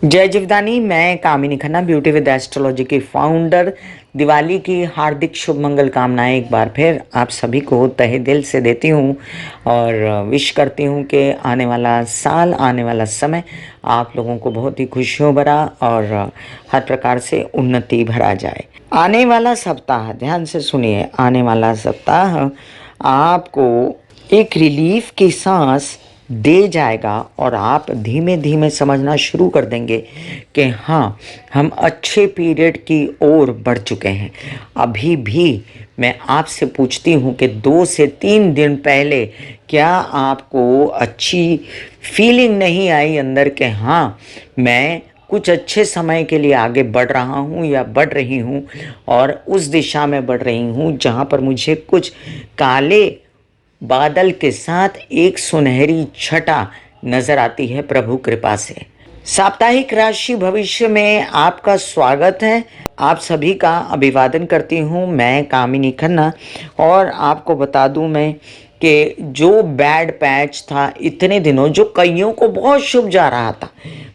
जय जीवदानी। मैं कामिनी Khanna, beauty with astrology की फाउंडर। दिवाली की हार्दिक शुभ मंगल कामनाएं एक बार फिर आप सभी को तहे दिल से देती हूं और विश करती हूं कि आने वाला साल, आने वाला समय आप लोगों को बहुत ही खुशियों भरा और हर प्रकार से उन्नति भरा जाए। आने वाला सप्ताह, ध्यान से सुनिए, आने वाला सप्ताह आपको एक रिलीफ की सांस दे जाएगा और आप धीमे धीमे समझना शुरू कर देंगे कि हाँ, हम अच्छे पीरियड की ओर बढ़ चुके हैं। अभी भी मैं आपसे पूछती हूँ कि 2 से 3 दिन पहले क्या आपको अच्छी फीलिंग नहीं आई अंदर के हाँ, मैं कुछ अच्छे समय के लिए आगे बढ़ रहा हूँ या बढ़ रही हूँ और उस दिशा में बढ़ रही हूँ जहाँ पर मुझे कुछ काले बादल के साथ एक सुनहरी छटा नजर आती है प्रभु कृपा से। साप्ताहिक राशि भविष्य में आपका स्वागत है। आप सभी का अभिवादन करती हूँ मैं कामिनी खन्ना। और आपको बता दूँ मैं कि जो बैड पैच था इतने दिनों, जो कईयों को बहुत शुभ जा रहा था,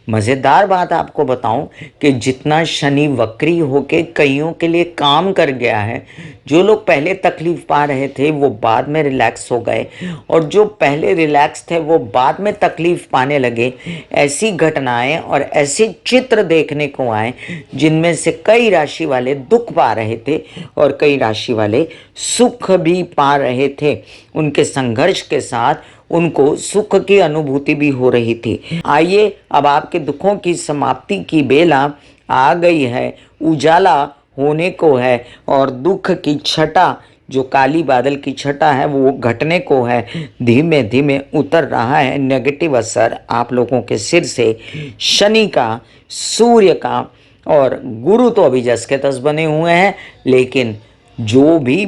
मज़ेदार बात आपको बताऊं कि जितना शनि वक्री होके कईयों के लिए काम कर गया है, जो लोग पहले तकलीफ पा रहे थे वो बाद में रिलैक्स हो गए और जो पहले रिलैक्स थे वो बाद में तकलीफ पाने लगे। ऐसी घटनाएं और ऐसे चित्र देखने को आए जिनमें से कई राशि वाले दुख पा रहे थे और कई राशि वाले सुख भी पा रहे थे। उनके संघर्ष के साथ उनको सुख की अनुभूति भी हो रही थी। आइए, अब आपके दुखों की समाप्ति की बेला आ गई है, उजाला होने को है और दुख की छटा, जो काली बादल की छटा है, वो घटने को है। धीमे धीमे उतर रहा है नेगेटिव असर आप लोगों के सिर से। शनि का, सूर्य का और गुरु तो अभी जस के तस बने हुए हैं, लेकिन जो भी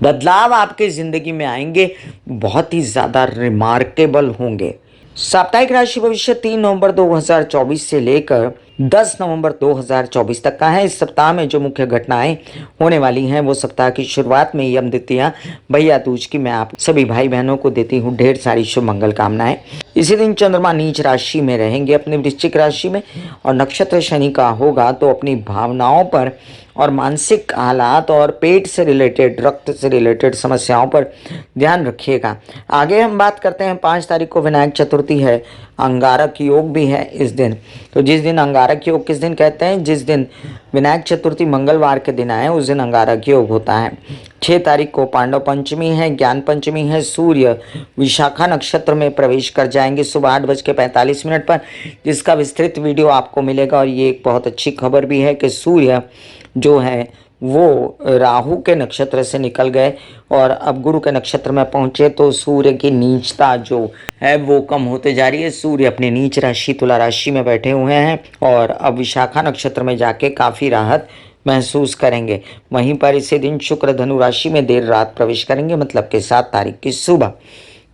बदलाव आपके ज़िंदगी में आएंगे बहुत ही ज़्यादा रिमार्केबल होंगे। साप्ताहिक राशि भविष्य 3 नवंबर 2024 से लेकर 10 नवंबर 2024 तक का है। इस सप्ताह में जो मुख्य घटनाएं होने वाली हैं वो सप्ताह की शुरुआत में यम द्वितीया भैया दूज की मैं आप सभी भाई बहनों को देती हूँ ढेर सारी शुभ मंगल कामनाएं। इसी दिन चंद्रमा नीच राशि में रहेंगे अपनी वृश्चिक राशि में और नक्षत्र शनि का होगा, तो अपनी भावनाओं पर और मानसिक हालात और पेट से रिलेटेड, रक्त से रिलेटेड समस्याओं पर ध्यान रखिएगा। आगे हम बात करते हैं 5 तारीख को विनायक चतुर्थी है, अंगारक योग भी है इस दिन। तो जिस दिन अंगारक योग किस दिन कहते हैं, जिस दिन विनायक चतुर्थी मंगलवार के दिन आए उस दिन अंगारक योग होता है। 6 तारीख को पांडव पंचमी है, ज्ञान पंचमी है। सूर्य विशाखा नक्षत्र में प्रवेश कर जाएंगे सुबह 8:45 पर, जिसका विस्तृत वीडियो आपको मिलेगा। और ये एक बहुत अच्छी खबर भी है कि सूर्य जो है वो राहु के नक्षत्र से निकल गए और अब गुरु के नक्षत्र में पहुंचे, तो सूर्य की नीचता जो है वो कम होते जा रही है। सूर्य अपनी नीच राशि तुला राशि में बैठे हुए हैं और अब विशाखा नक्षत्र में जाके काफ़ी राहत महसूस करेंगे। वहीं पर इसी दिन शुक्र धनु राशि में देर रात प्रवेश करेंगे, मतलब कि 7 तारीख की सुबह।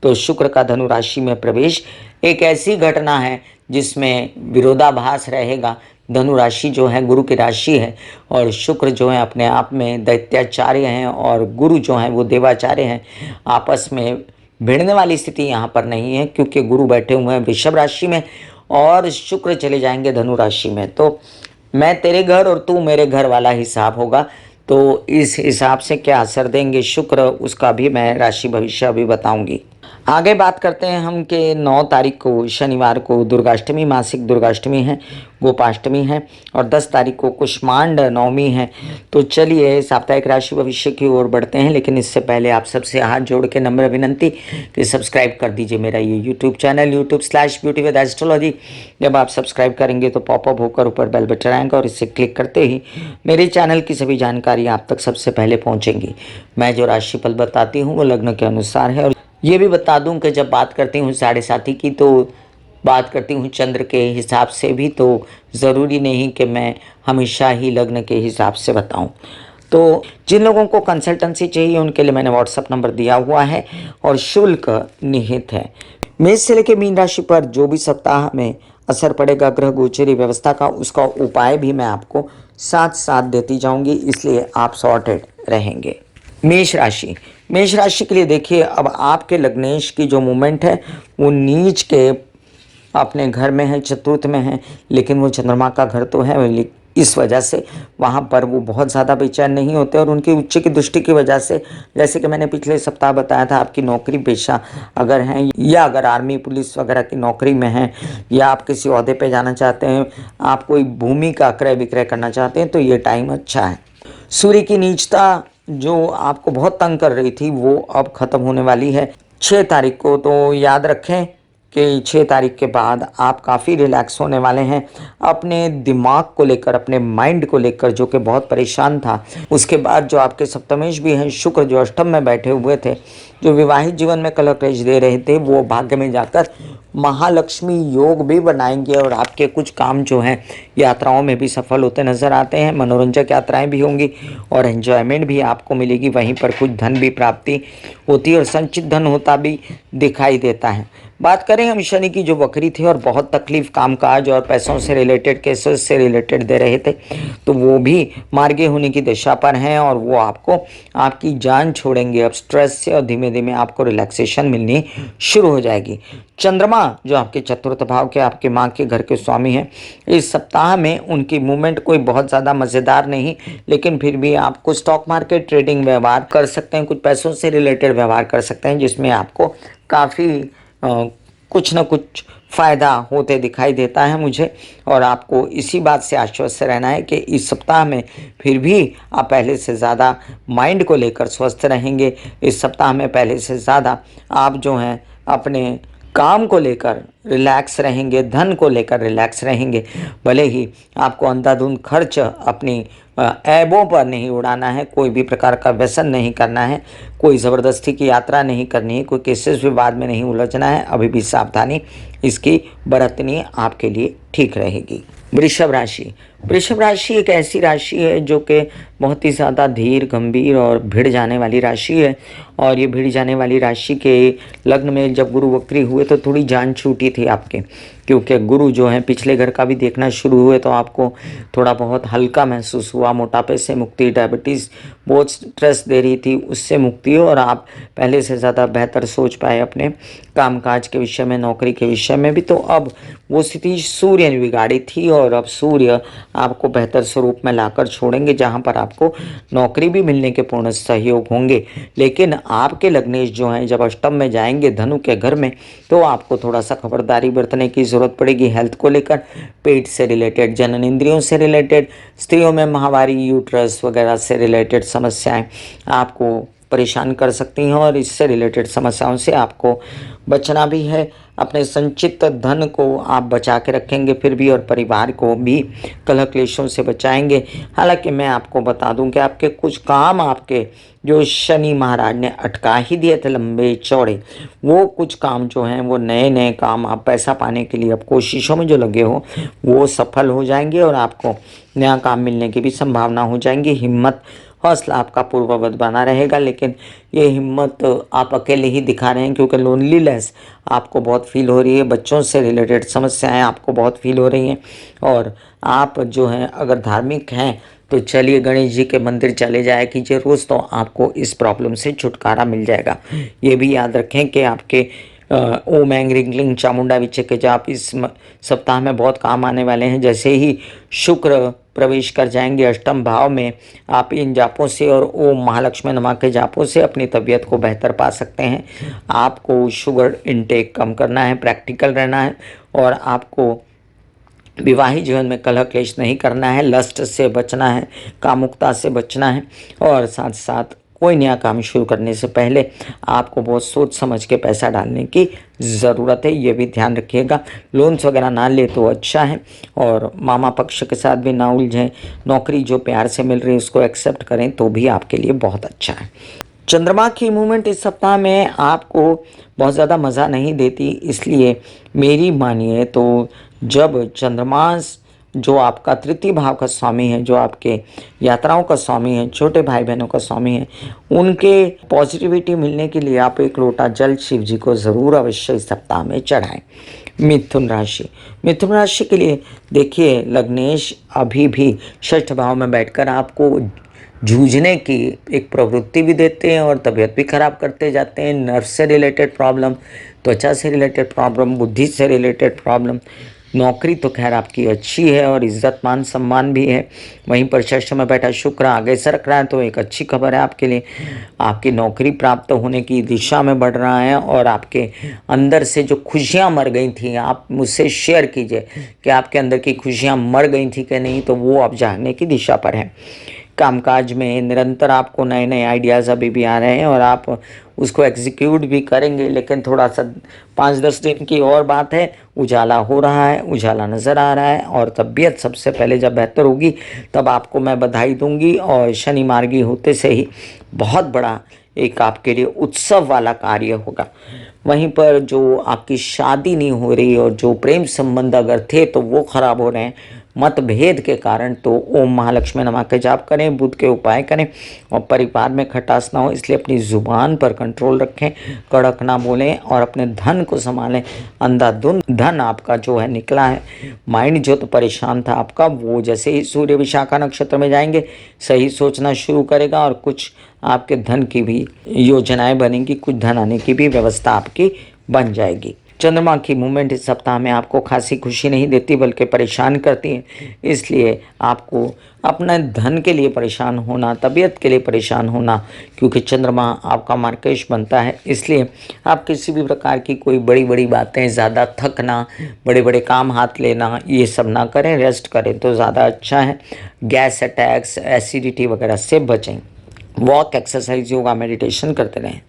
तो शुक्र का धनु राशि में प्रवेश एक ऐसी घटना है जिसमें विरोधाभास रहेगा। धनु राशि जो है गुरु की राशि है और शुक्र जो है अपने आप में दैत्याचार्य हैं और गुरु जो हैं वो देवाचार्य हैं। आपस में भिड़ने वाली स्थिति यहाँ पर नहीं है क्योंकि गुरु बैठे हुए हैं वृषभ राशि में और शुक्र चले जाएंगे धनु राशि में। तो मैं तेरे घर और तू मेरे घर वाला हिसाब होगा। तो इस हिसाब से क्या असर देंगे शुक्र, उसका भी मैं राशि भविष्य अभी बताऊंगी। आगे बात करते हैं हम कि 9 तारीख को शनिवार को दुर्गाष्टमी, मासिक दुर्गाष्टमी है, गोपाष्टमी है और 10 तारीख को कुष्मांड नवमी है। तो चलिए साप्ताहिक राशि भविष्य की ओर बढ़ते हैं, लेकिन इससे पहले आप सबसे हाथ जोड़ के नम्र विनंती कि सब्सक्राइब कर दीजिए मेरा ये यूट्यूब चैनल YouTube/ब्यूटी विद एस्ट्रोलॉजी। जब आप सब्सक्राइब करेंगे तो पॉपअप होकर ऊपर बेल बटन आएगा और इसे क्लिक करते ही मेरे चैनल की सभी जानकारी आप तक सबसे पहले पहुँचेंगी। मैं जो राशिफल बताती हूँ वो लग्न के अनुसार है। और ये भी बता दूं कि जब बात करती हूँ 7.5 की तो बात करती हूँ चंद्र के हिसाब से भी, तो ज़रूरी नहीं कि मैं हमेशा ही लग्न के हिसाब से बताऊं। तो जिन लोगों को कंसल्टेंसी चाहिए उनके लिए मैंने व्हाट्सअप नंबर दिया हुआ है और शुल्क निहित है। मेष से लेकर मीन राशि पर जो भी सप्ताह में असर पड़ेगा ग्रह गोचरी व्यवस्था का, उसका उपाय भी मैं आपको साथ साथ देती जाऊंगी, इसलिए आप सॉर्टेड रहेंगे। मेष राशि के लिए देखिए, अब आपके लग्नेश की जो मूवमेंट है वो नीच के अपने घर में है, चतुर्थ में है, लेकिन वो चंद्रमा का घर तो है, इस वजह से वहाँ पर वो बहुत ज़्यादा बेचैन नहीं होते। और उनकी उच्च की दृष्टि की वजह से, जैसे कि मैंने पिछले सप्ताह बताया था, आपकी नौकरी पेशा अगर हैं, या अगर आर्मी पुलिस वगैरह की नौकरी में हैं, या आप किसी ओहदे पे जाना चाहते हैं, आप कोई भूमि का क्रय विक्रय करना चाहते हैं, तो ये टाइम अच्छा है। सूर्य की नीचता जो आपको बहुत तंग कर रही थी वो अब ख़त्म होने वाली है 6 तारीख को। तो याद रखें कि 6 तारीख के बाद आप काफ़ी रिलैक्स होने वाले हैं। अपने दिमाग को लेकर, अपने माइंड को लेकर जो कि बहुत परेशान था, उसके बाद जो आपके सप्तमेश भी हैं शुक्र, जो अष्टम में बैठे हुए थे, जो विवाहित जीवन में कलह क्लेश दे रहे थे, वो भाग्य में जाकर महालक्ष्मी योग भी बनाएंगे। और आपके कुछ काम जो हैं यात्राओं में भी सफल होते नजर आते हैं। मनोरंजक यात्राएं भी होंगी और एंजॉयमेंट भी आपको मिलेगी। वहीं पर कुछ धन भी प्राप्ति होती है और संचित धन होता भी दिखाई देता है। बात करें हम शनि की, जो वक्री थी और बहुत तकलीफ कामकाज और पैसों से रिलेटेड, केसेस से रिलेटेड दे रहे थे, तो वो भी मार्गी होने की दिशा पर हैं और वो आपको आपकी जान छोड़ेंगे अब स्ट्रेस से, और धीमे धीमे आपको रिलैक्सेशन मिलनी शुरू हो जाएगी। चंद्रमा जो आपके चतुर्थ भाव के, आपके माँ के घर के स्वामी हैं, इस सप्ताह में उनकी मूवमेंट कोई बहुत ज़्यादा मज़ेदार नहीं, लेकिन फिर भी आप कुछ स्टॉक मार्केट ट्रेडिंग व्यवहार कर सकते हैं, कुछ पैसों से रिलेटेड व्यवहार कर सकते हैं, जिसमें आपको काफ़ी कुछ न कुछ फ़ायदा होते दिखाई देता है मुझे। और आपको इसी बात से आश्वस्त रहना है कि इस सप्ताह में फिर भी आप पहले से ज़्यादा माइंड को लेकर स्वस्थ रहेंगे। इस सप्ताह में पहले से ज़्यादा आप जो हैं अपने काम को लेकर रिलैक्स रहेंगे, धन को लेकर रिलैक्स रहेंगे। भले ही आपको अंधाधुंध खर्च अपनी ऐबों पर नहीं उड़ाना है, कोई भी प्रकार का व्यसन नहीं करना है, कोई ज़बरदस्ती की यात्रा नहीं करनी है, कोई केसेस विवाद में नहीं उलझना है। अभी भी सावधानी इसकी बरतनी आपके लिए ठीक रहेगी। वृषभ राशि। वृषभ राशि एक ऐसी राशि है जो कि बहुत ही ज़्यादा धीर, गंभीर और भिड़ जाने वाली राशि है। और ये भिड़ जाने वाली राशि के लग्न में जब गुरु वक्री हुए तो थोड़ी जान छूटी थी आपके, क्योंकि गुरु जो है पिछले घर का भी देखना शुरू हुए, तो आपको थोड़ा बहुत हल्का महसूस हुआ। मोटापे से मुक्ति, डायबिटीज़ बहुत स्ट्रेस दे रही थी, उससे मुक्ति हो, और आप पहले से ज़्यादा बेहतर सोच पाए अपने कामकाज के विषय में, नौकरी के विषय में भी। तो अब वो स्थिति सूर्य ने बिगाड़ी थी और अब सूर्य आपको बेहतर स्वरूप में लाकर छोड़ेंगे, जहाँ पर आपको नौकरी भी मिलने के पूर्ण सहयोग होंगे। लेकिन आपके लग्नेश जो हैं जब अष्टम में जाएंगे धनु के घर में, तो आपको थोड़ा सा खबरदारी बरतने की ज़रूरत पड़ेगी हेल्थ को लेकर। पेट से रिलेटेड, जनन इंद्रियों से रिलेटेड, स्त्रियों में माहवारी, यूट्रस वगैरह से रिलेटेड समस्याएं आपको परेशान कर सकती हैं, और इससे रिलेटेड समस्याओं से आपको बचना भी है। अपने संचित धन को आप बचा के रखेंगे फिर भी, और परिवार को भी कलह क्लेशों से बचाएंगे। हालांकि मैं आपको बता दूं कि आपके कुछ काम, आपके जो शनि महाराज ने अटका ही दिए थे लंबे चौड़े, वो कुछ काम जो हैं, वो नए नए काम आप पैसा पाने के लिए अब कोशिशों में जो लगे हो, वो सफल हो जाएंगे और आपको नया काम मिलने की भी संभावना हो जाएंगी। हिम्मत, हौसला आपका पूर्ववत बना रहेगा, लेकिन ये हिम्मत आप अकेले ही दिखा रहे हैं, क्योंकि लोनलीनेस आपको बहुत फील हो रही है, बच्चों से रिलेटेड समस्याएं आपको बहुत फील हो रही हैं। और आप जो हैं अगर धार्मिक हैं तो चलिए गणेश जी के मंदिर चले जाया कीजिए रोज़, तो आपको इस प्रॉब्लम से छुटकारा मिल जाएगा। ये भी याद रखें कि आपके ओम ऐं ह्रीं क्लीं चामुंडा विचे के जाप इस सप्ताह में बहुत काम आने वाले हैं। जैसे ही शुक्र प्रवेश कर जाएंगे अष्टम भाव में, आप इन जापों से और ओम महालक्ष्मी नमः के जापों से अपनी तबीयत को बेहतर पा सकते हैं। आपको शुगर इनटेक कम करना है, प्रैक्टिकल रहना है, और आपको विवाहित जीवन में कलह क्लेश नहीं करना है, लस्ट से बचना है, कामुकता से बचना है। और साथ साथ कोई नया काम शुरू करने से पहले आपको बहुत सोच समझ के पैसा डालने की ज़रूरत है, ये भी ध्यान रखिएगा। लोन्स वगैरह ना ले तो अच्छा है, और मामा पक्ष के साथ भी ना उलझें। नौकरी जो प्यार से मिल रही है उसको एक्सेप्ट करें तो भी आपके लिए बहुत अच्छा है। चंद्रमा की मूवमेंट इस सप्ताह में आपको बहुत ज़्यादा मज़ा नहीं देती, इसलिए मेरी मानिए तो जब चंद्रमा जो आपका तृतीय भाव का स्वामी है, जो आपके यात्राओं का स्वामी है, छोटे भाई बहनों का स्वामी है, उनके पॉजिटिविटी मिलने के लिए आप एक लोटा जल शिव जी को ज़रूर अवश्य इस सप्ताह में चढ़ाएं। मिथुन राशि। मिथुन राशि के लिए देखिए लग्नेश अभी भी षष्ठ भाव में बैठकर आपको जूझने की एक प्रवृत्ति भी देते हैं और तबीयत भी खराब करते जाते हैं। नर्व से रिलेटेड प्रॉब्लम, त्वचा से रिलेटेड प्रॉब्लम, बुद्धि से रिलेटेड प्रॉब्लम। नौकरी तो खैर आपकी अच्छी है और इज्जत मान सम्मान भी है। वहीं पर षष्ठ में बैठा शुक्र आगे सरक रहा है तो एक अच्छी खबर है आपके लिए। आपकी नौकरी प्राप्त होने की दिशा में बढ़ रहा है और आपके अंदर से जो खुशियां मर गई थी, आप मुझसे शेयर कीजिए कि आपके अंदर की खुशियां मर गई थी कि नहीं, तो वो अब जागने की दिशा पर है। कामकाज में निरंतर आपको नए नए आइडियाज़ अभी भी आ रहे हैं और आप उसको एग्जीक्यूट भी करेंगे, लेकिन थोड़ा सा 5-10 दिन की और बात है। उजाला हो रहा है, उजाला नज़र आ रहा है और तबीयत सबसे पहले जब बेहतर होगी तब आपको मैं बधाई दूंगी। और शनि मार्गी होते से ही बहुत बड़ा एक आपके लिए उत्सव वाला कार्य होगा। वहीं पर जो आपकी शादी नहीं हो रही और जो प्रेम संबंध अगर थे तो वो खराब हो रहे हैं मतभेद के कारण, तो ओम महालक्ष्मी नमः के जाप करें, बुध के उपाय करें और परिवार में खटास ना हो इसलिए अपनी ज़ुबान पर कंट्रोल रखें, कड़क ना बोलें और अपने धन को संभालें। अंधाधुंध धन आपका जो है निकला है। माइंड जो तो परेशान था आपका, वो जैसे ही सूर्य विशाखा नक्षत्र में जाएंगे सही सोचना शुरू करेगा और कुछ आपके धन की भी योजनाएं बनेंगी, कुछ धन आने की भी व्यवस्था आपकी बन जाएगी। चंद्रमा की मूवमेंट इस सप्ताह में आपको खासी खुशी नहीं देती बल्कि परेशान करती है, इसलिए आपको अपने धन के लिए परेशान होना, तबीयत के लिए परेशान होना, क्योंकि चंद्रमा आपका मार्गेश बनता है, इसलिए आप किसी भी प्रकार की कोई बड़ी बड़ी बातें, ज़्यादा थकना, बड़े बड़े काम हाथ लेना, ये सब ना करें, रेस्ट करें तो ज़्यादा अच्छा है। गैस अटैक्स, एसिडिटी वगैरह से बचें। वॉक, एक्सरसाइज, योगा, मेडिटेशन करते रहें।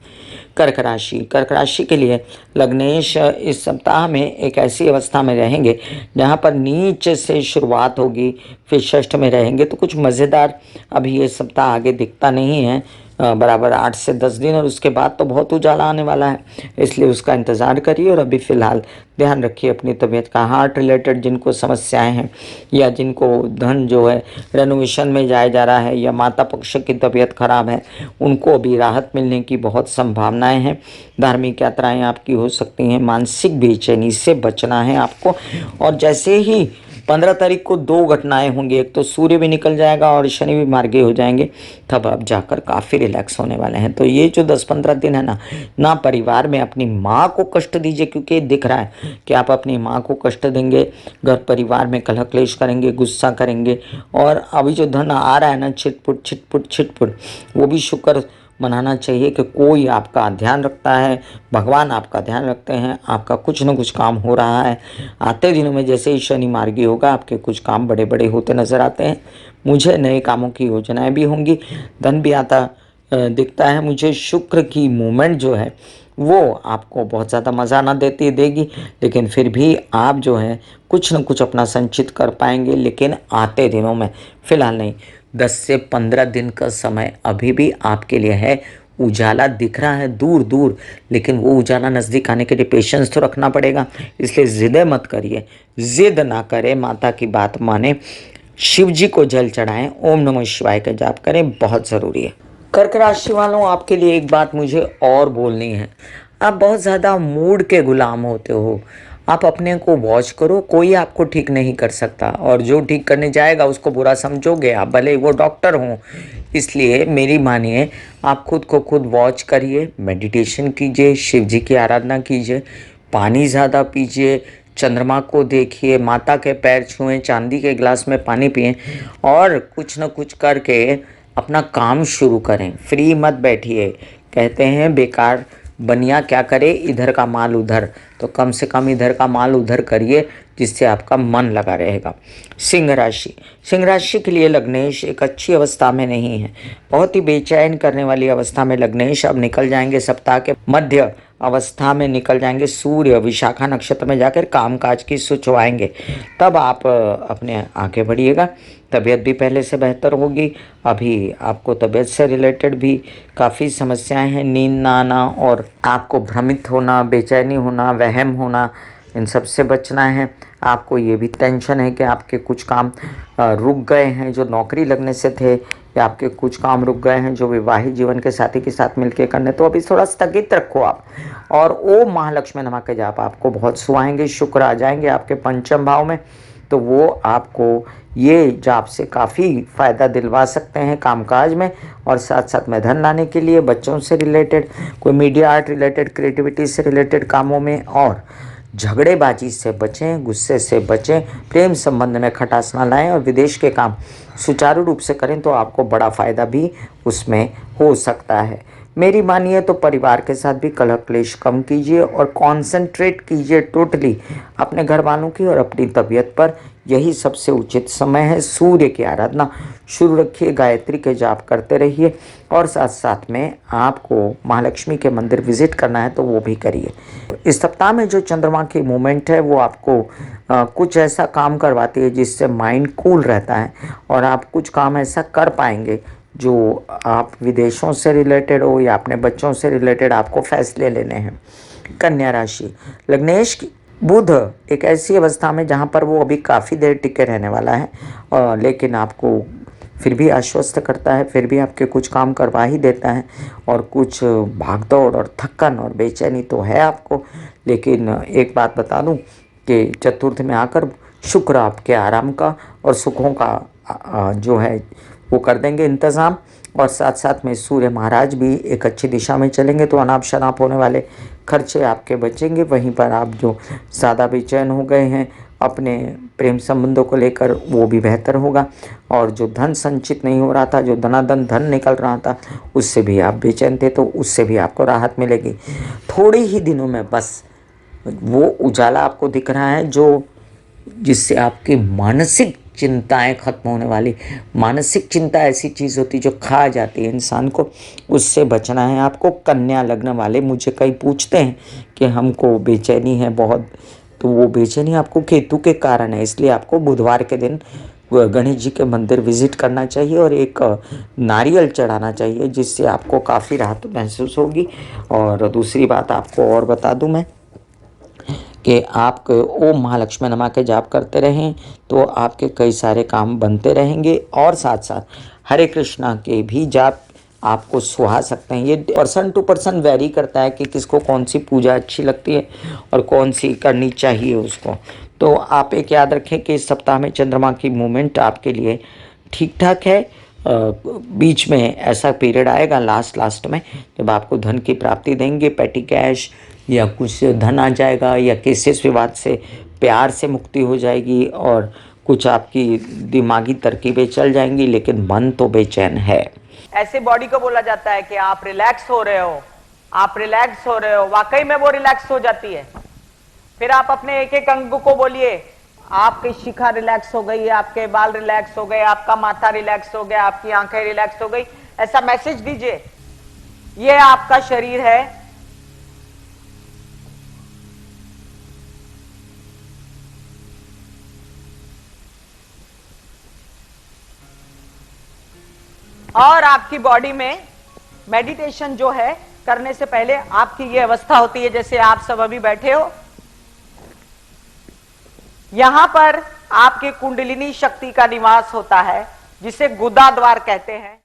कर्क राशि, कर्क राशि के लिए लग्नेश इस सप्ताह में एक ऐसी अवस्था में रहेंगे जहां पर नीचे से शुरुआत होगी, फिर षष्ठ में रहेंगे तो कुछ मज़ेदार अभी ये सप्ताह आगे दिखता नहीं है, बराबर 8 से 10 दिन, और उसके बाद तो बहुत उजाला आने वाला है, इसलिए उसका इंतज़ार करिए। और अभी फ़िलहाल ध्यान रखिए अपनी तबीयत का। हार्ट रिलेटेड जिनको समस्याएं हैं या जिनको धन जो है रेनोवेशन में जाया जा रहा है या माता पक्ष की तबीयत खराब है, उनको अभी राहत मिलने की बहुत संभावनाएं हैं। धार्मिक यात्राएं आपकी हो सकती हैं। मानसिक बेचैनी से बचना है आपको। और जैसे ही 15 तारीख को 2 घटनाएं होंगी, एक तो सूर्य भी निकल जाएगा और शनि भी मार्गी हो जाएंगे, तब आप जाकर काफ़ी रिलैक्स होने वाले हैं। तो ये जो 10-15 दिन है ना परिवार में अपनी माँ को कष्ट दीजिए, क्योंकि ये दिख रहा है कि आप अपनी माँ को कष्ट देंगे, घर परिवार में कलह क्लेश करेंगे, गुस्सा करेंगे। और अभी जो धन आ रहा है ना, छिटपुट छिटपुट छिटपुट, वो भी शुक्र मनाना चाहिए कि कोई आपका ध्यान रखता है, भगवान आपका ध्यान रखते हैं, आपका कुछ न कुछ काम हो रहा है। आते दिनों में जैसे ही शनि मार्गी होगा आपके कुछ काम बड़े बड़े होते नज़र आते हैं। मुझे नए कामों की योजनाएं भी होंगी, धन भी आता दिखता है मुझे। शुक्र की मूवमेंट जो है वो आपको बहुत ज़्यादा मज़ा ना देगी, लेकिन फिर भी आप जो है कुछ न कुछ अपना संचित कर पाएंगे, लेकिन आते दिनों में, फिलहाल नहीं। 10 से 15 दिन का समय अभी भी आपके लिए है। उजाला दिख रहा है दूर दूर, लेकिन वो उजाला नज़दीक आने के लिए पेशेंस तो रखना पड़ेगा, इसलिए ज़िद मत करिए, ज़िद ना करें, माता की बात माने, शिव जी को जल चढ़ाएं, ओम नमः शिवाय का जाप करें, बहुत ज़रूरी है। कर्क राशि वालों, आपके लिए एक बात मुझे और बोलनी है। आप बहुत ज़्यादा मूड के गुलाम होते हो। आप अपने को वॉच करो, कोई आपको ठीक नहीं कर सकता, और जो ठीक करने जाएगा उसको बुरा समझोगे आप, भले वो डॉक्टर हों। इसलिए मेरी मानिए, आप खुद को खुद वॉच करिए, मेडिटेशन कीजिए, शिव जी की आराधना कीजिए, पानी ज़्यादा पीजिए, चंद्रमा को देखिए, माता के पैर छुएं, चांदी के गिलास में पानी पिएं और कुछ न कुछ करके अपना काम शुरू करें। फ्री मत बैठिए। कहते हैं बेकार बनिया क्या करे, इधर का माल उधर, तो कम से कम इधर का माल उधर करिए, जिससे आपका मन लगा रहेगा। सिंह राशि, सिंह राशि के लिए लग्नेश एक अच्छी अवस्था में नहीं है, बहुत ही बेचैन करने वाली अवस्था में लग्नेश अब निकल जाएंगे। सप्ताह के मध्य अवस्था में निकल जाएंगे। सूर्य विशाखा नक्षत्र में जाकर कामकाज की सुचवाएंगे, तब आप अपने आगे बढ़िएगा। तबीयत भी पहले से बेहतर होगी। अभी आपको तबीयत से रिलेटेड भी काफ़ी समस्याएं हैं, नींद ना आना और आपको भ्रमित होना, बेचैनी होना, वहम होना, इन सब से बचना है। आपको ये भी टेंशन है कि आपके कुछ काम रुक गए हैं जो नौकरी लगने से थे, या आपके कुछ काम रुक गए हैं जो विवाहित जीवन के साथी के साथ मिलकर करने, तो अभी थोड़ा स्थगित रखो आप। और ओम महालक्ष्मी नमः के जाप आपको बहुत सुहाएंगे। शुक्र आ जाएंगे आपके पंचम भाव में, तो वो आपको ये जॉब से काफ़ी फ़ायदा दिलवा सकते हैं कामकाज में, और साथ साथ में धन लाने के लिए बच्चों से रिलेटेड, कोई मीडिया आर्ट रिलेटेड, क्रिएटिविटी से रिलेटेड कामों में। और झगड़ेबाजी से बचें, गुस्से से बचें, प्रेम संबंध में खटास ना लाएं, और विदेश के काम सुचारू रूप से करें तो आपको बड़ा फ़ायदा भी उसमें हो सकता है। मेरी मानिए तो परिवार के साथ भी कलह क्लेश कम कीजिए और कंसंट्रेट कीजिए टोटली अपने घर वालों की और अपनी तबीयत पर। यही सबसे उचित समय है। सूर्य की आराधना शुरू रखिए, गायत्री के जाप करते रहिए, और साथ साथ में आपको महालक्ष्मी के मंदिर विजिट करना है तो वो भी करिए। इस सप्ताह में जो चंद्रमा की मूवमेंट है वो आपको कुछ ऐसा काम करवाती है जिससे माइंड कूल रहता है, और आप कुछ काम ऐसा कर पाएंगे जो आप विदेशों से रिलेटेड हो या अपने बच्चों से रिलेटेड आपको फैसले लेने हैं। कन्या राशि, लग्नेश की बुध एक ऐसी अवस्था में जहाँ पर वो अभी काफ़ी देर टिके रहने वाला है, लेकिन आपको फिर भी आश्वस्त करता है, फिर भी आपके कुछ काम करवा ही देता है, और कुछ भागदौड़ और थक्कन और बेचैनी तो है आपको। लेकिन एक बात बता दूं कि चतुर्थ में आकर शुक्र आपके आराम का और सुखों का जो है वो कर देंगे इंतज़ाम, और साथ साथ में सूर्य महाराज भी एक अच्छी दिशा में चलेंगे तो अनाप शनाप होने वाले खर्चे आपके बचेंगे। वहीं पर आप जो ज़्यादा बेचैन हो गए हैं अपने प्रेम संबंधों को लेकर वो भी बेहतर होगा, और जो धन संचित नहीं हो रहा था, जो धनाधन धन निकल रहा था, उससे भी आप बेचैन थे तो उससे भी आपको राहत मिलेगी। थोड़े ही दिनों में बस वो उजाला आपको दिख रहा है जो जिससे आपकी मानसिक चिंताएं खत्म होने वाली। मानसिक चिंता ऐसी चीज़ होती जो खा जाती है इंसान को, उससे बचना है आपको। कन्या लग्न वाले मुझे कई पूछते हैं कि हमको बेचैनी है बहुत, तो वो बेचैनी आपको केतु के कारण है, इसलिए आपको बुधवार के दिन गणेश जी के मंदिर विजिट करना चाहिए और एक नारियल चढ़ाना चाहिए, जिससे आपको काफ़ी राहत महसूस होगी। और दूसरी बात आपको और बता दूं मैं कि आप ओम महालक्ष्मी नमः के जाप करते रहें तो आपके कई सारे काम बनते रहेंगे, और साथ साथ हरे कृष्णा के भी जाप आपको सुहा सकते हैं। ये पर्सन टू पर्सन वेरी करता है कि किसको कौन सी पूजा अच्छी लगती है और कौन सी करनी चाहिए उसको। तो आप एक याद रखें कि इस सप्ताह में चंद्रमा की मूवमेंट आपके लिए ठीक ठाक है। बीच में ऐसा पीरियड आएगा लास्ट में जब आपको धन की प्राप्ति देंगे, पेटी कैश या कुछ धन आ जाएगा, या केसेस विवाद से प्यार से मुक्ति हो जाएगी, और कुछ आपकी दिमागी तरकीबें चल जाएंगी, लेकिन मन तो बेचैन है। ऐसे बॉडी को बोला जाता है कि आप रिलैक्स हो रहे हो, आप रिलैक्स हो रहे हो, वाकई में वो रिलैक्स हो जाती है। फिर आप अपने एक एक अंग को बोलिए, आपकी शिखा रिलैक्स हो गई, आपके बाल रिलैक्स हो गए, आपका माथा रिलैक्स हो गया, आपकी आंखें रिलैक्स हो गई, ऐसा मैसेज दीजिए। ये आपका शरीर है, और आपकी बॉडी में मेडिटेशन जो है करने से पहले आपकी ये अवस्था होती है जैसे आप सब अभी बैठे हो, यहां पर आपके कुंडलिनी शक्ति का निवास होता है जिसे गुदा द्वार कहते हैं।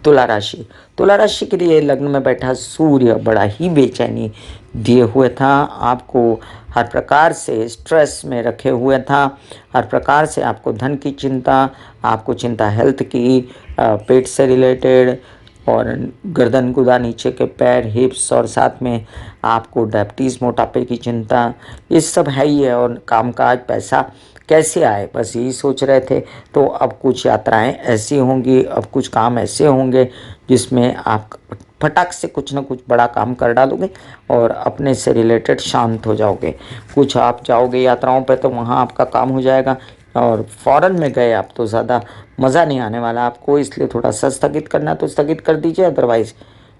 तुला राशि, तुला राशि के लिए लग्न में बैठा सूर्य बड़ा ही बेचैनी दिए हुए था, आपको हर प्रकार से स्ट्रेस में रखे हुए था, हर प्रकार से आपको धन की चिंता, आपको चिंता हेल्थ की, पेट से रिलेटेड, और गर्दन गुदा नीचे के पैर हिप्स, और साथ में आपको डायबिटीज़ मोटापे की चिंता, ये सब है ही है। और कामकाज पैसा कैसे आए बस यही सोच रहे थे। तो अब कुछ यात्राएं ऐसी होंगी, अब कुछ काम ऐसे होंगे जिसमें आप फटाक से कुछ ना कुछ बड़ा काम कर डालोगे और अपने से रिलेटेड शांत हो जाओगे। कुछ आप जाओगे यात्राओं पे तो वहाँ आपका काम हो जाएगा, और फॉरेन में गए आप तो ज़्यादा मज़ा नहीं आने वाला आपको, इसलिए थोड़ा सा स्थगित करना है तो स्थगित कर दीजिए, अदरवाइज़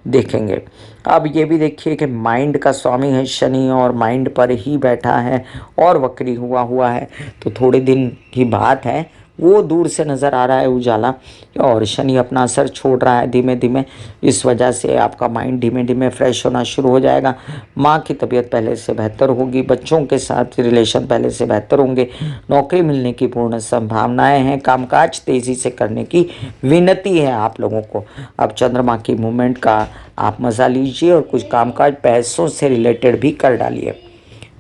देखेंगे। अब ये भी देखिए कि माइंड का स्वामी है शनि, और माइंड पर ही बैठा है और वक्री हुआ है, तो थोड़े दिन की बात है, वो दूर से नज़र आ रहा है उजाला। और शनि अपना असर छोड़ रहा है धीमे धीमे, इस वजह से आपका माइंड धीमे धीमे फ्रेश होना शुरू हो जाएगा। माँ की तबीयत पहले से बेहतर होगी, बच्चों के साथ रिलेशन पहले से बेहतर होंगे, नौकरी मिलने की पूर्ण संभावनाएं हैं, कामकाज तेज़ी से करने की विनती है आप लोगों को। अब चंद्रमा की मूवमेंट का आप मज़ा लीजिए और कुछ कामकाज पैसों से रिलेटेड भी कर डालिए।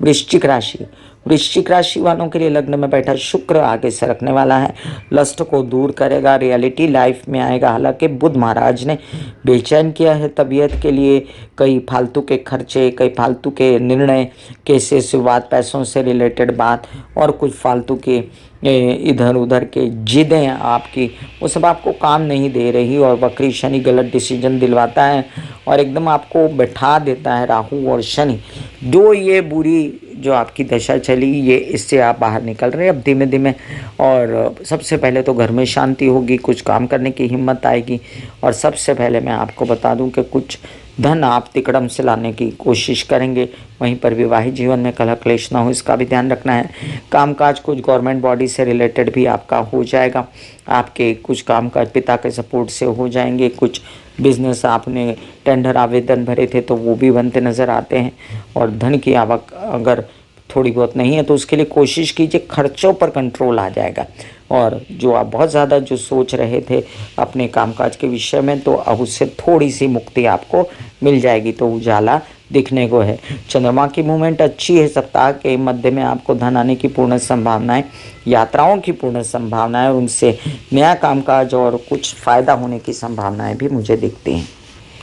वृश्चिक राशि, वृश्चिक राशि वालों के लिए लग्न में बैठा शुक्र आगे सरकने वाला है, लस्ट को दूर करेगा, रियलिटी लाइफ में आएगा। हालांकि बुध महाराज ने बेचैन किया है तबीयत के लिए, कई फालतू के खर्चे, कई फालतू के निर्णय, केसेस विवाद, पैसों से रिलेटेड बात और कुछ फालतू के इधर उधर के जिदें आपकी, वो सब आपको काम नहीं दे रही। और वक्री शनि गलत डिसीजन दिलवाता है और एकदम आपको बैठा देता है राहु और शनि। जो ये बुरी जो आपकी दशा चली, ये इससे आप बाहर निकल रहे हैं अब धीमे धीमे। और सबसे पहले तो घर में शांति होगी, कुछ काम करने की हिम्मत आएगी। और सबसे पहले मैं आपको बता दूं कि कुछ धन आप तिकड़म से लाने की कोशिश करेंगे। वहीं पर विवाहित जीवन में कलह क्लेश ना हो, इसका भी ध्यान रखना है। कामकाज कुछ गवर्नमेंट बॉडी से रिलेटेड भी आपका हो जाएगा, आपके कुछ कामकाज पिता के सपोर्ट से हो जाएंगे। कुछ बिजनेस आपने टेंडर आवेदन भरे थे तो वो भी बनते नज़र आते हैं। और धन की आवक अगर थोड़ी बहुत नहीं है तो उसके लिए कोशिश कीजिए, खर्चों पर कंट्रोल आ जाएगा। और जो आप बहुत ज़्यादा जो सोच रहे थे अपने कामकाज के विषय में, तो अब उससे थोड़ी सी मुक्ति आपको मिल जाएगी, तो उजाला दिखने को है। चंद्रमा की मूवमेंट अच्छी है, सप्ताह के मध्य में आपको धन आने की पूर्ण संभावनाएं, यात्राओं की पूर्ण संभावनाएं और उनसे नया कामकाज और कुछ फ़ायदा होने की संभावनाएं भी मुझे दिखती हैं।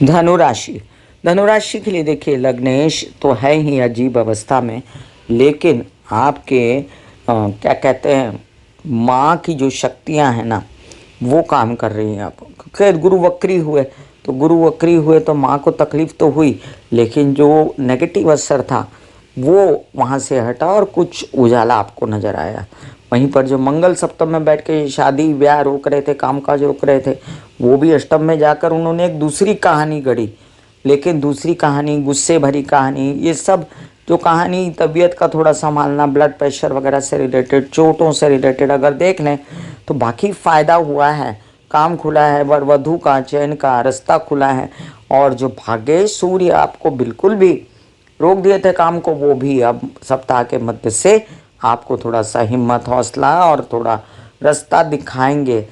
धनुराशि, धनुराशि के लिए देखिए लग्नेश तो है ही अजीब अवस्था में, लेकिन आपके क्या कहते हैं, माँ की जो शक्तियाँ हैं ना वो काम कर रही हैं। आप खैर गुरु वक्री हुए तो माँ को तकलीफ़ तो हुई, लेकिन जो नेगेटिव असर था वो वहाँ से हटा और कुछ उजाला आपको नज़र आया। वहीं पर जो मंगल सप्तम में बैठ के शादी ब्याह रोक रहे थे, कामकाज रोक रहे थे, वो भी अष्टम में जाकर उन्होंने एक दूसरी कहानी गढ़ी। लेकिन दूसरी कहानी, गुस्से भरी कहानी, ये सब जो कहानी तबीयत का थोड़ा संभालना, ब्लड प्रेशर वगैरह से रिलेटेड, चोटों से रिलेटेड अगर देख लें तो बाकी फ़ायदा हुआ है। काम खुला है, वर वधू का चयन का रास्ता खुला है। और जो भाग्य सूर्य आपको बिल्कुल भी रोक दिए थे काम को, वो भी अब सप्ताह के मध्य से आपको थोड़ा सा हिम्मत, हौसला और थोड़ा रास्ता दिखाएंगे।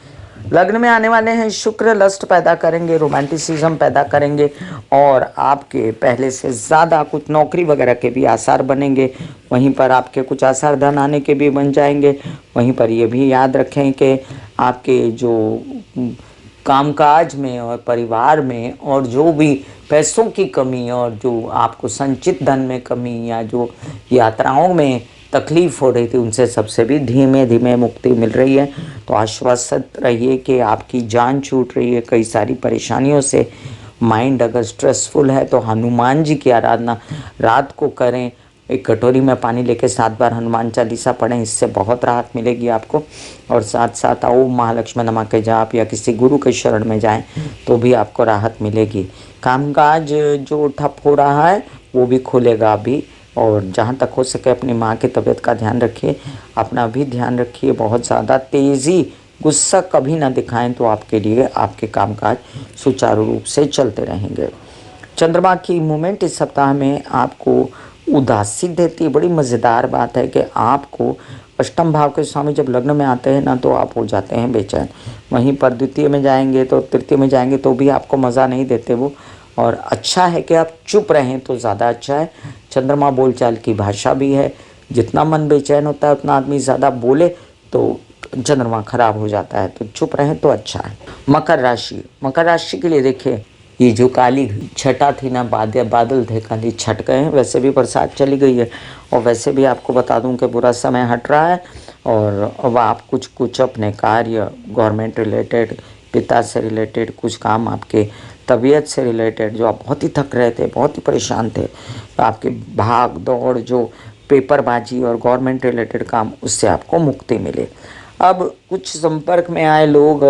लग्न में आने वाले हैं शुक्र, लस्ट पैदा करेंगे, रोमांटिसिज्म पैदा करेंगे और आपके पहले से ज़्यादा कुछ नौकरी वगैरह के भी आसार बनेंगे। वहीं पर आपके कुछ आसार धन आने के भी बन जाएंगे। वहीं पर ये भी याद रखें कि आपके जो कामकाज में और परिवार में और जो भी पैसों की कमी और जो आपको संचित धन में कमी या जो यात्राओं में तकलीफ़ हो रही थी, उनसे सबसे भी धीमे धीमे मुक्ति मिल रही है। तो आश्वस्त रहिए कि आपकी जान छूट रही है कई सारी परेशानियों से। माइंड अगर स्ट्रेसफुल है तो हनुमान जी की आराधना रात को करें, एक कटोरी में पानी लेके 7 बार हनुमान चालीसा पढ़ें, इससे बहुत राहत मिलेगी आपको। और साथ साथ ओम महालक्ष्मी नमः के जाप या किसी गुरु के शरण में जाएं तो भी आपको राहत मिलेगी। कामकाज जो ठप हो रहा है वो भी खुलेगा अभी। और जहाँ तक हो सके अपनी माँ की तबीयत का ध्यान रखिए, अपना भी ध्यान रखिए। बहुत ज़्यादा तेज़ी गुस्सा कभी ना दिखाएं तो आपके लिए आपके कामकाज सुचारू रूप से चलते रहेंगे। चंद्रमा की मूवमेंट इस सप्ताह में आपको उदासी देती है। बड़ी मज़ेदार बात है कि आपको अष्टम भाव के स्वामी जब लग्न में आते हैं ना तो आप हो जाते हैं बेचैन। वहीं पर द्वितीय में जाएंगे तो तृतीय में जाएंगे तो भी आपको मज़ा नहीं देते वो। और अच्छा है कि आप चुप रहें तो ज़्यादा अच्छा है। चंद्रमा बोलचाल की भाषा भी है, जितना मन बेचैन होता है उतना आदमी ज़्यादा बोले तो चंद्रमा खराब हो जाता है, तो चुप रहें तो अच्छा है। मकर राशि, मकर राशि के लिए देखिए ये जो काली छटा थी ना, बादल थे काली छट गए हैं। वैसे भी बरसात चली गई है और वैसे भी आपको बता दूं कि बुरा समय हट रहा है। और अब आप कुछ अपने कार्य, गवर्नमेंट रिलेटेड, पिता से रिलेटेड कुछ काम, आपके तबीयत से रिलेटेड, जो आप बहुत ही थक रहे थे, बहुत ही परेशान थे, तो आपके भाग दौड़, जो पेपरबाजी और गवर्नमेंट रिलेटेड काम, उससे आपको मुक्ति मिले। अब कुछ संपर्क में आए लोग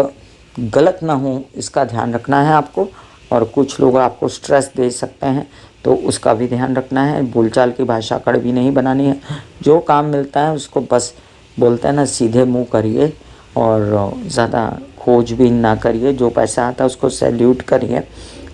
गलत ना हों, इसका ध्यान रखना है आपको। और कुछ लोग आपको स्ट्रेस दे सकते हैं तो उसका भी ध्यान रखना है। बोलचाल की भाषा कड़वी नहीं बनानी है। जो काम मिलता है उसको बस बोलते हैं ना, सीधे मुंह करिए और ज़्यादा खोजबीन ना करिए, जो पैसा आता है उसको सैल्यूट करिए,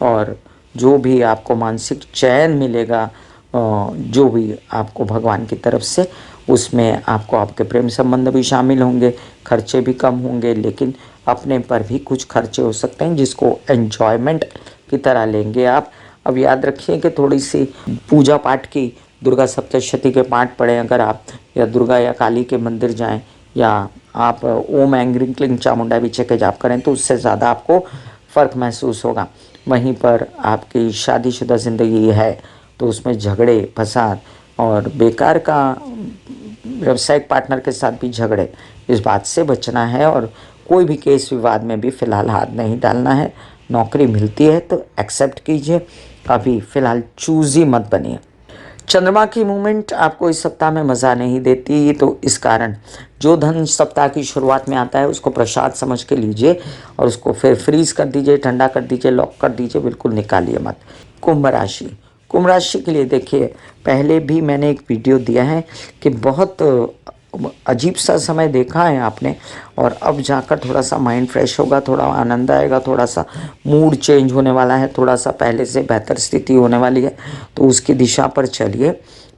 और जो भी आपको मानसिक चैन मिलेगा, जो भी आपको भगवान की तरफ से, उसमें आपको आपके प्रेम संबंध भी शामिल होंगे, खर्चे भी कम होंगे, लेकिन अपने पर भी कुछ खर्चे हो सकते हैं जिसको एन्जॉयमेंट की तरह लेंगे आप। अब याद रखिए कि थोड़ी सी पूजा पाठ की, दुर्गा सप्तशती के पाठ पढ़ें अगर आप, या दुर्गा या काली के मंदिर जाएं, या आप ओम एंग्रिंग क्लिंग चामुंडा विचे के जाप करें, तो उससे ज़्यादा आपको फ़र्क महसूस होगा। वहीं पर आपकी शादीशुदा ज़िंदगी है तो उसमें झगड़े फसाद और बेकार का व्यावसायिक पार्टनर के साथ भी झगड़े, इस बात से बचना है, और कोई भी केस विवाद में भी फ़िलहाल हाथ नहीं डालना है। नौकरी मिलती है तो एक्सेप्ट कीजिए, अभी फ़िलहाल चूज़ी मत बनिए। चंद्रमा की मूवमेंट आपको इस सप्ताह में मज़ा नहीं देती, तो इस कारण जो धन सप्ताह की शुरुआत में आता है उसको प्रसाद समझ के लीजिए, और उसको फिर फ्रीज कर दीजिए, ठंडा कर दीजिए, लॉक कर दीजिए, बिल्कुल निकालिए मत। कुंभ राशि, कुंभ राशि के लिए देखिए, पहले भी मैंने एक वीडियो दिया है कि बहुत अजीब सा समय देखा है आपने, और अब जाकर थोड़ा सा माइंड फ्रेश होगा, थोड़ा आनंद आएगा, थोड़ा सा मूड चेंज होने वाला है, थोड़ा सा पहले से बेहतर स्थिति होने वाली है, तो उसकी दिशा पर चलिए।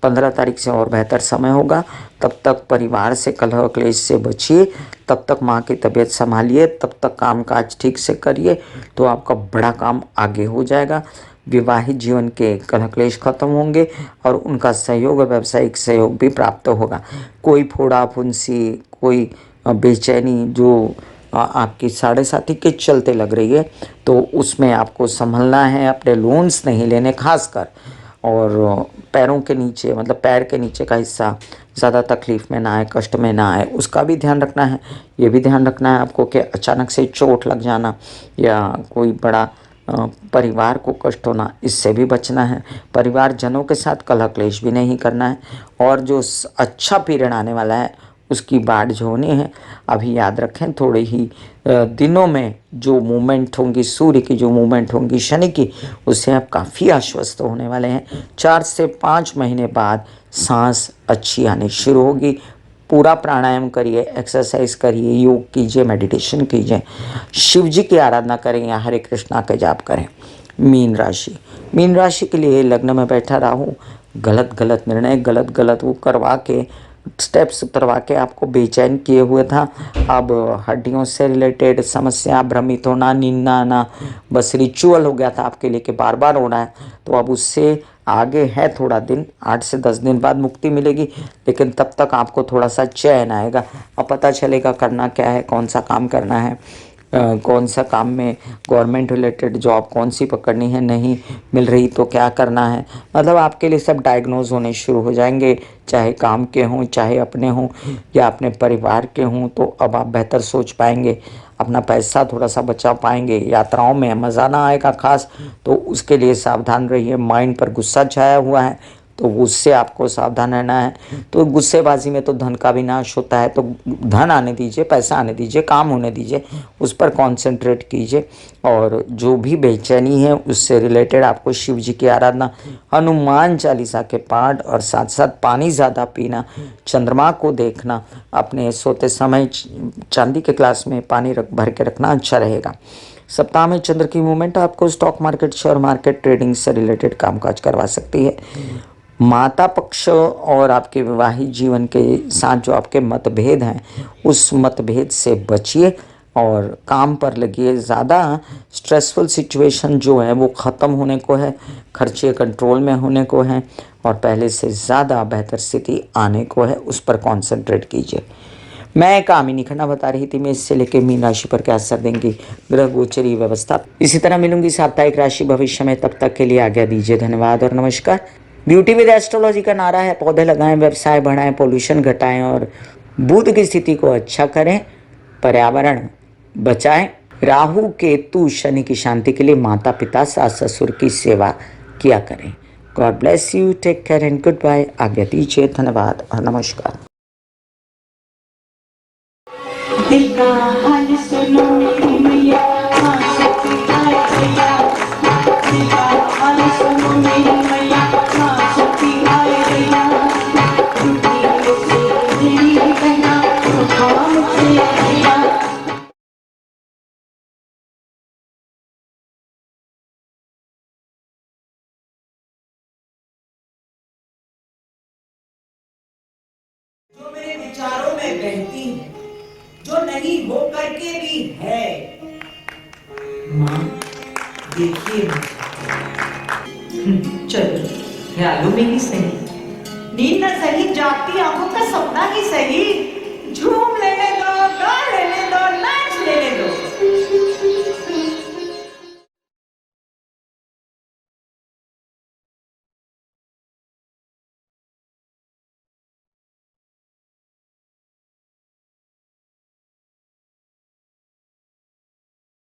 15 तारीख से और बेहतर समय होगा। तब तक परिवार से कलह क्लेश से बचिए, तब तक माँ की तबीयत संभालिए, तब तक काम काज ठीक से करिए, तो आपका बड़ा काम आगे हो जाएगा। विवाहित जीवन के कलह क्लेश खत्म होंगे और उनका सहयोग, व्यावसायिक सहयोग भी प्राप्त होगा। कोई फोड़ा फुंसी, कोई बेचैनी जो आपकी साढ़े साथी के चलते लग रही है, तो उसमें आपको संभलना है, अपने लोन्स नहीं लेने खासकर, और पैरों के नीचे, मतलब पैर के नीचे का हिस्सा ज़्यादा तकलीफ़ में ना आए, कष्ट में ना आए, उसका भी ध्यान रखना है। ये भी ध्यान रखना है आपको कि अचानक से चोट लग जाना या कोई बड़ा परिवार को कष्ट होना, इससे भी बचना है। परिवारजनों के साथ कलह क्लेश भी नहीं करना है, और जो अच्छा पीरियड आने वाला है उसकी बाट जो होनी है, अभी याद रखें, थोड़े ही दिनों में जो मूवमेंट होंगी, सूर्य की जो मूवमेंट होंगी, शनि की, उससे आप काफ़ी आश्वस्त होने वाले हैं। 4 से 5 महीने बाद सांस अच्छी आनी शुरू होगी। पूरा प्राणायाम करिए, एक्सरसाइज करिए, योग कीजिए, मेडिटेशन कीजिए, शिव जी की आराधना करें या हरे कृष्णा का जाप करें। मीन राशि, मीन राशि के लिए लग्न में बैठा राहु गलत गलत निर्णय, गलत गलत वो करवा के, स्टेप्स उतरवा के आपको बेचैन किए हुए था। अब हड्डियों से रिलेटेड समस्या, भ्रमित होना, नींद ना आना, बस रिचुअल हो गया था आपके लिए कि बार बार हो रहा है, तो अब उससे आगे है थोड़ा दिन, 8 से 10 दिन बाद मुक्ति मिलेगी, लेकिन तब तक आपको थोड़ा सा चैन आएगा। अब पता चलेगा करना क्या है, कौन सा काम करना है, कौन सा काम में गवर्नमेंट रिलेटेड जॉब कौन सी पकड़नी है, नहीं मिल रही तो क्या करना है, मतलब आपके लिए सब डायग्नोज होने शुरू हो जाएंगे, चाहे काम के हों, चाहे अपने हों या अपने परिवार के हों। तो अब आप बेहतर सोच पाएंगे, अपना पैसा थोड़ा सा बचा पाएंगे, यात्राओं में मज़ा ना आएगा खास, तो उसके लिए सावधान रहिए। माइंड पर गुस्सा छाया हुआ है तो उससे आपको सावधान रहना है। तो गुस्सेबाजी में तो धन का भी नाश होता है, तो धन आने दीजिए, पैसा आने दीजिए, काम होने दीजिए, उस पर कंसंट्रेट कीजिए। और जो भी बेचैनी है उससे रिलेटेड आपको शिव जी की आराधना, हनुमान चालीसा के पाठ, और साथ साथ पानी ज़्यादा पीना, चंद्रमा को देखना, अपने सोते समय चांदी के ग्लास में पानी भर के रखना अच्छा रहेगा। सप्ताह में चंद्र की मूवमेंट आपको stock market, share market, trading से रिलेटेड कामकाज करवा सकती है। माता पक्ष और आपके विवाहित जीवन के साथ जो आपके मतभेद हैं, उस मतभेद से बचिए और काम पर लगिए। ज़्यादा स्ट्रेसफुल सिचुएशन जो है वो ख़त्म होने को है, खर्चे कंट्रोल में होने को हैं, और पहले से ज़्यादा बेहतर स्थिति आने को है, उस पर कॉन्सेंट्रेट कीजिए। मैं कामिनी खन्ना बता रही थी मैं इससे लेकर मीन राशि पर क्या असर देंगी ग्रह गोचरी व्यवस्था। इसी तरह मिलूंगी साप्ताहिक राशि भविष्य में, तब तक के लिए आज्ञा दीजिए। धन्यवाद और नमस्कार। ब्यूटी विद एस्ट्रोलॉजी का नारा है, पौधे लगाएं, व्यवसाय बढ़ाएं, पोल्यूशन घटाएं और बुध की स्थिति को अच्छा करें, पर्यावरण बचाएं। राहु केतु शनि की शांति के लिए माता पिता सास ससुर की सेवा किया करें। God bless you, take care and goodbye. आज्ञा दीजिए। धन्यवाद और नमस्कार। दिल का हाल सुनो मेरी मैया, हाँ शक्ति आए भैया। दिल का हाल सुनो मेरी मैया, हाँ शक्ति आए भैया। टूटी से मेरी बहना, तो हाँ मुझसे भैया। जो मेरे विचारों में बहती है, जो नहीं हो करके भी है। माँ देखिए चलो ख्यालों में ही सही, नींद न सही जागती आंखों का सपना ही